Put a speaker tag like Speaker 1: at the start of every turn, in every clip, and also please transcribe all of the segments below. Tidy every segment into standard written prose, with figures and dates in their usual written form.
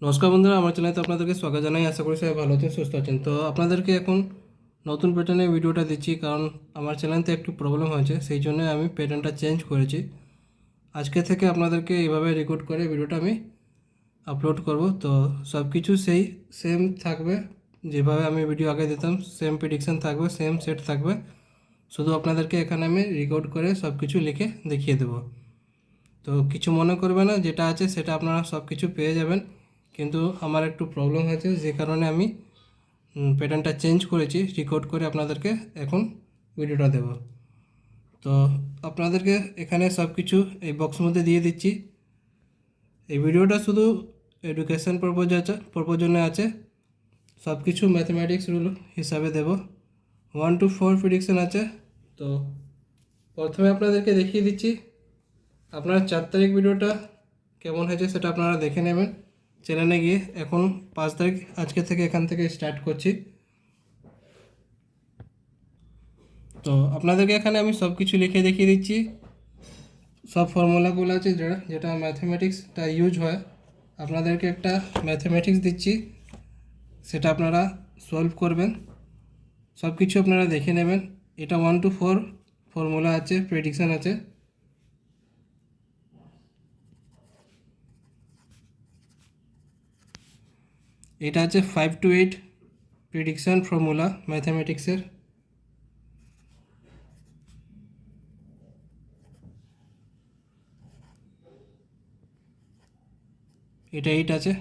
Speaker 1: নমস্কার বন্ধুরা, আমার চ্যানেলে আপনাদেরকে স্বাগত জানাই। আশা করি সবাই ভালো আছেন, সুস্থ আছেন। তো আপনাদেরকে এখন নতুন প্যাটার্নে ভিডিওটা দিচ্ছি, কারণ আমার চ্যানেলতে একটু প্রবলেম হয়েছে, সেই জন্য আমি প্যাটার্নটা চেঞ্জ করেছি। আজকে থেকে আপনাদেরকে এইভাবে রেকর্ড করে ভিডিওটা আমি আপলোড করব। তো সব কিছু সেম থাকবে, যেভাবে আমি ভিডিও আগে দিতাম সেম প্রেডিকশান থাকবে, সেম সেট থাকবে। শুধু আপনাদেরকে এখানে আমি রেকর্ড করে সব কিছু লিখে দেখিয়ে দেবো। তো কিছু মনে করবে না, যেটা আছে সেটা আপনারা সব কিছু পেয়ে যাবেন। কিন্তু আমার একটু প্রবলেম হয়েছে, যে কারণে আমি প্যাটার্নটা চেঞ্জ করেছি, রেকর্ড করে আপনাদেরকে এখন ভিডিওটা দেব। তো আপনাদেরকে এখানে সব কিছু এই বক্স মধ্যে দিয়ে দিচ্ছি। এই ভিডিওটা শুধু এডুকেশন পারপোজ জন্য আছে। সব কিছু ম্যাথমেটিক্স রুল হিসাবে দেব। 1 to 4 প্রেডিকশন আছে। তো প্রথমে আপনাদেরকে দেখিয়ে দিচ্ছি আপনার 4 তারিখ ভিডিওটা কেমন হয়েছে, সেটা আপনারা দেখে নেবেন চ্যানেলে গিয়ে। এখন 5 তারিখ, আজকে থেকে এখান থেকে স্টার্ট করছি। তো আপনাদেরকে এখানে আমি সব কিছু লিখে দেখিয়ে দিচ্ছি। সব ফর্মুলাগুলো আছে যেটা ম্যাথমেটিক্সটা ইউজ হয়। আপনাদেরকে একটা ম্যাথমেটিক্স দিচ্ছি, সেটা আপনারা সলভ করবেন। সব কিছু আপনারা দেখে নেবেন। এটা 1 to 4 ফর্মুলা আছে, প্রেডিকশান আছে। এটা আছে 5 to 8 প্রেডিকশান ফর্মুলা ম্যাথমেটিক্সের। এটা 8 আছে।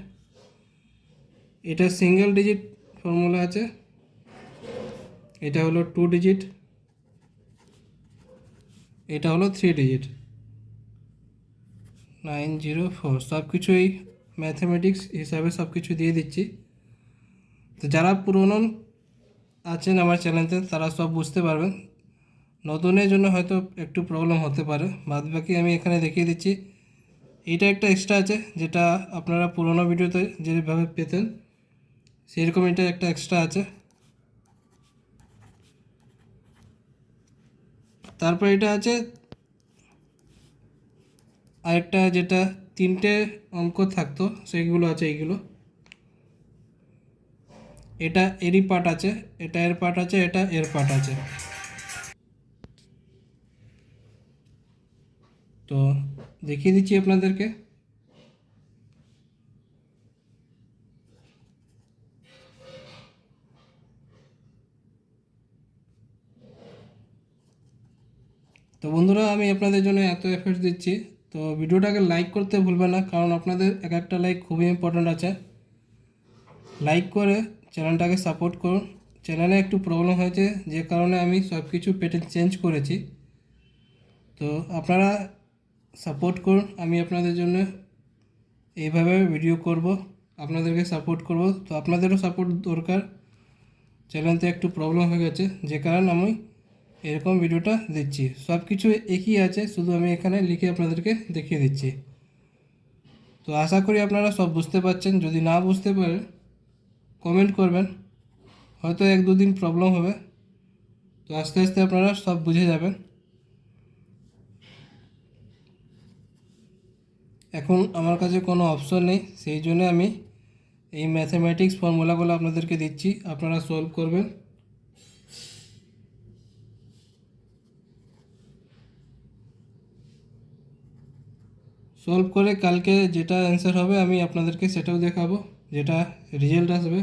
Speaker 1: এটা সিঙ্গেল ডিজিট ফর্মুলা আছে। এটা হলো 2 ডিজিট। এটা হলো 3 ডিজিট 904। সব কিছুই ম্যাথমেটিক্স হিসাবে সব কিছু দিয়ে দিচ্ছি। তো যারা পুরনো আছেন আমার চ্যানেলতে তারা সব বুঝতে পারবেন, নতুনের জন্য হয়তো একটু প্রবলেম হতে পারে। বাদ বাকি আমি এখানে দেখিয়ে দিচ্ছি। এইটা একটা এক্সট্রা আছে, যেটা আপনারা পুরোনো ভিডিওতে যেভাবে পেতেন সেরকম এটা একটা এক্সট্রা আছে। তারপর এটা আছে আরেকটা, যেটা 3টে অঙ্ক থাকতো, সেইগুলো আছে এইগুলো। এটা এরই পার্ট আছে, এটা এর পার্ট আছে, এটা এর পার্ট আছে। তো দেখিয়ে দিচ্ছি আপনাদেরকে। তো বন্ধুরা, আমি আপনাদের জন্য এত এফর্টস দিচ্ছি, তো ভিডিওটাকে লাইক করতে ভুলবেন না, কারণ আপনাদের এক একটা লাইক খুবই ইম্পর্ট্যান্ট আছে। লাইক করে চ্যানেলটাকে সাপোর্ট করুন। চ্যানেলে একটু প্রবলেম হয়েছে, যে কারণে আমি সব কিছু প্যাটার্ন চেঞ্জ করেছি। তো আপনারা সাপোর্ট করুন, আমি আপনাদের জন্য এইভাবে ভিডিও করব, আপনাদেরকে সাপোর্ট করব। তো আপনাদেরও সাপোর্ট দরকার। চ্যানেলতে একটু প্রবলেম হয়ে গেছে, যে কারণে আমি এরকম ভিডিওটা দিচ্ছি। সব কিছু একই আছে, শুধু আমি এখানে লিখে আপনাদেরকে দেখিয়ে দিচ্ছি। তো আশা করি আপনারা সব বুঝতে পারছেন। যদি না বুঝতে পারেন কমেন্ট করবেন, হয়তো 1-2 দিন প্রবলেম হবে। তো আস্তে আস্তে আপনারা সব বুঝে যাবেন। এখন আমার কাছে কোনো অপশন নেই, সেই জন্য আমি এই ম্যাথমেটিক্স ফর্মুলাগুলো আপনাদেরকে দিচ্ছি, আপনারা সলভ করবেন। সলভ করে কালকে যেটা অ্যান্সার হবে আমি আপনাদেরকে সেটাও দেখাবো, যেটা রেজাল্ট আসবে।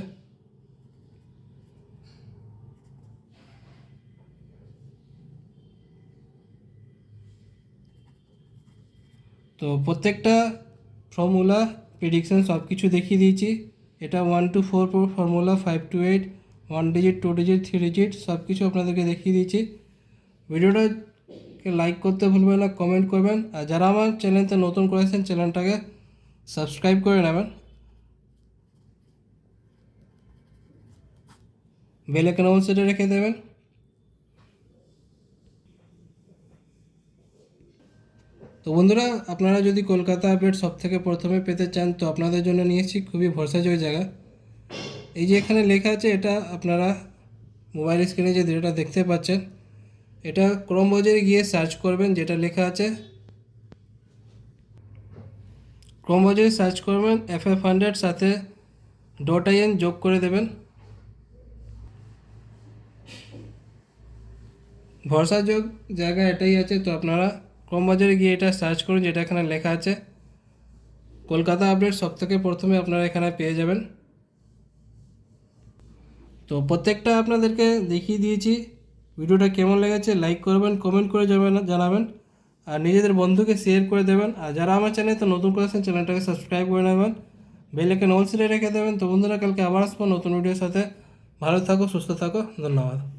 Speaker 1: তো প্রত্যেকটা ফর্মুলা, প্রেডিকশন সব কিছু দেখিয়ে দিয়েছি। এটা 1 to 4 formula, 5 to 8, 1 digit, 2 digit, 3 digit সব কিছু আপনাদেরকে দেখিয়ে দিয়েছি। ভিডিওটাকে লাইক করতে ভুলবেন না, কমেন্ট করবেন। আর যারা আমার চ্যানেলতে নতুন করেছেন চ্যানেলটাকে সাবস্ক্রাইব করে নেবেন, বেল আইকন অন সেটে রেখে দেবেন। তো বন্ধুরা, আপনারা যদি কলকাতা আপডেট সব থেকে প্রথমে পেতে চান, তো আপনাদের জন্য নিয়েছি খুবই ভরসাযোগ্য জায়গা। এই যে এখানে লেখা আছে, এটা আপনারা মোবাইল স্ক্রিনে যে যেটা দেখতে পাচ্ছেন, এটা ক্রোম ব্রাউজারে গিয়ে সার্চ করবেন, যেটা লেখা আছে ক্রোম ব্রাউজারে সার্চ করবেন FF100 সাথে .in যোগ করে দেবেন। ভরসাযোগ জায়গা এটাই আছে, তো আপনারা ক্রোম ব্রাউজারে গিয়ে এটা সার্চ করুন, যেটা এখানে লেখা আছে কলকাতা আপডেট, সব থেকে প্রথমে আপনারা এখানে পেয়ে যাবেন। তো প্রত্যেকটা আপনাদেরকে দেখিয়ে দিয়েছি। ভিডিওটা কেমন লেগেছে লাইক করবেন, কমেন্ট করে জানাবেন, আর নিজেদের বন্ধুকে শেয়ার করে দেবেন। আর যারা আমার চ্যানেলে তো নতুন করেছেন, চ্যানেলটাকে সাবস্ক্রাইব করে নেবেন, বেল আইকন অল সিলেক্ট রেখে দেবেন। তো বন্ধুরা, কালকে আবার আসবো নতুন ভিডিওর সাথে। ভালো থাকো, সুস্থ থাকো, ধন্যবাদ।